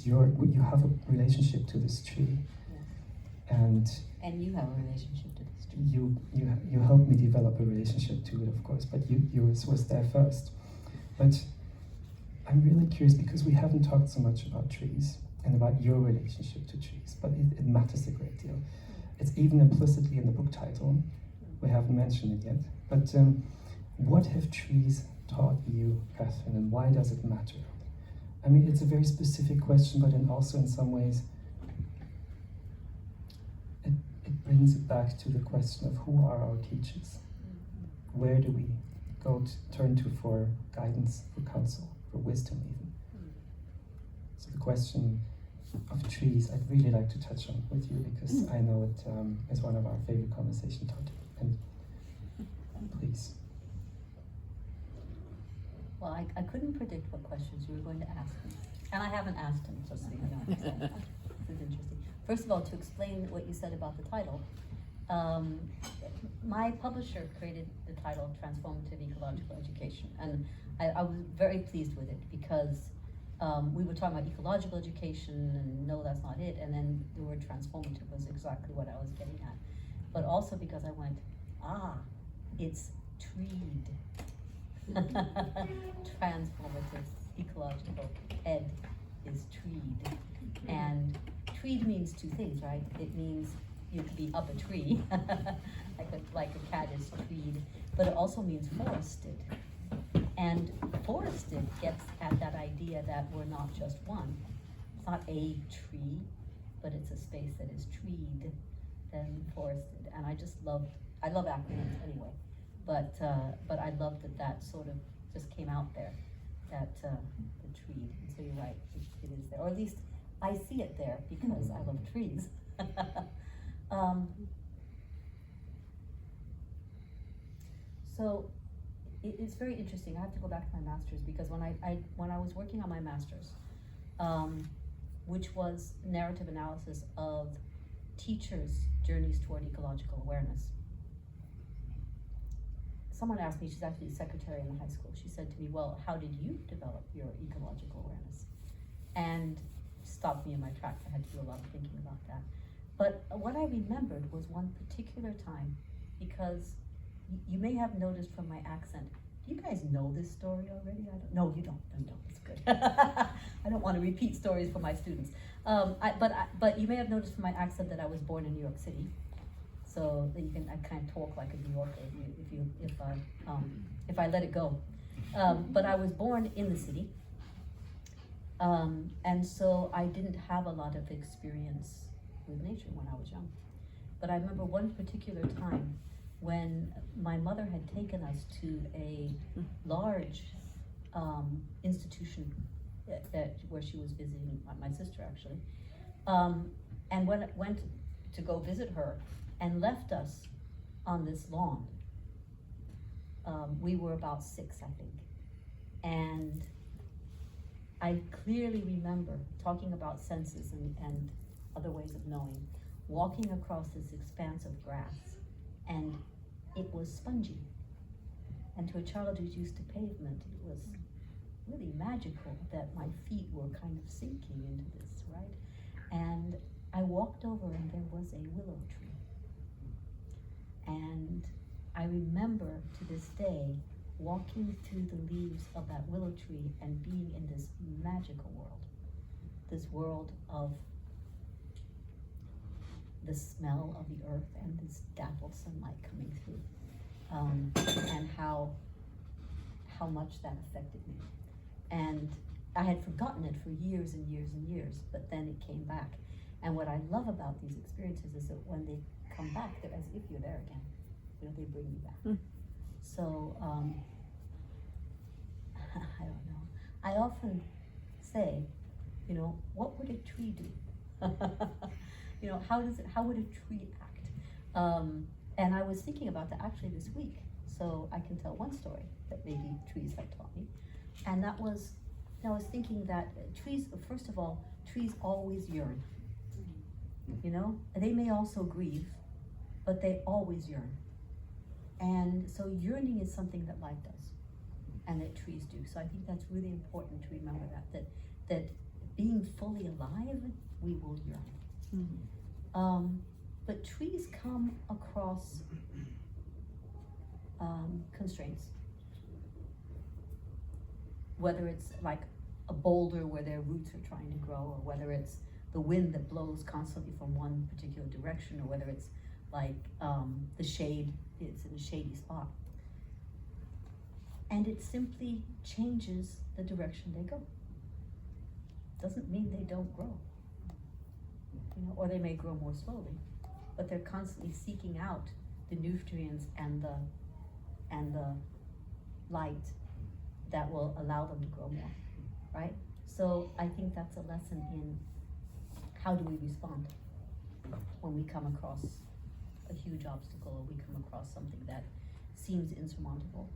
you have a relationship to this tree, and you have a relationship to this tree. You helped me develop a relationship to it, of course, but yours was there first. But I'm really curious because we haven't talked so much about trees and about your relationship to trees, but it matters a great deal. It's even implicitly in the book title. We haven't mentioned it yet. But what have trees taught you, Catherine, and why does it matter? I mean, it's a very specific question, but also in some ways, it brings it back to the question of who are our teachers? Where do we turn to for guidance, for counsel, for wisdom even? So the question of trees, I'd really like to touch on with you because I know it is one of our favorite conversation topics. And please. Well, I couldn't predict what questions you were going to ask me. And I haven't asked them, just so you know. So this is interesting. First of all, to explain what you said about the title, my publisher created the title Transformative Ecological Education. And I was very pleased with it because we were talking about ecological education, and no, that's not it. And then the word transformative was exactly what I was getting at. But also because I went, it's TREED. Transformative Ecological Ed is TREED. And TREED means two things, right? It means you could be up a tree, like a cat is treed, but it also means forested. And forested gets at that idea that we're not just one. It's not a tree, but it's a space that is treed and forested. And I love acronyms anyway. But I love that sort of just came out there, that the TREED. And so you're right, it is there, or at least I see it there because I love trees. So it's very interesting. I have to go back to my master's because when I was working on my master's, which was narrative analysis of teachers' journeys toward ecological awareness, someone asked me, she's actually a secretary in the high school, she said to me, well, how did you develop your ecological awareness? And stopped me in my tracks. I had to do a lot of thinking about that. But what I remembered was one particular time, because you may have noticed from my accent, do you guys know this story already? No, you don't. No, it's good. I don't want to repeat stories for my students. But you may have noticed from my accent that I was born in New York City. So that I kind of talk like a New Yorker if I let it go. But I was born in the city, and so I didn't have a lot of experience with nature when I was young. But I remember one particular time when my mother had taken us to a large institution where she was visiting my sister actually, and when it went to go visit her and left us on this lawn. We were about 6, I think, and I clearly remember talking about senses and other ways of knowing, walking across this expanse of grass, and it was spongy. And to a child who's used to pavement, it was really magical that my feet were kind of sinking into this, right? And I walked over and there was a willow tree. And I remember to this day walking through the leaves of that willow tree and being in this magical world, this world of the smell of the earth and this dappled sunlight coming through, and how much that affected me. And I had forgotten it for years and years and years, but then it came back. And what I love about these experiences is that when they come back, they're as if you're there again. You know, they bring you back. So, I don't know. I often say, you know, what would a tree do? You know, how would a tree act? And I was thinking about that actually this week. So I can tell one story that maybe trees have taught me. And that was, I was thinking that trees, first of all, trees always yearn. You know, they may also grieve, but they always yearn. And so yearning is something that life does, and that trees do. So I think that's really important to remember that being fully alive, we will yearn. But trees come across constraints. Whether it's like a boulder where their roots are trying to grow, or whether it's the wind that blows constantly from one particular direction, or whether it's like the shade, it's in a shady spot. And it simply changes the direction they go. Doesn't mean they don't grow, you know, or they may grow more slowly, but they're constantly seeking out the nutrients and the light that will allow them to grow more, right? So I think that's a lesson in how do we respond when we come across a huge obstacle, or we come across something that seems insurmountable.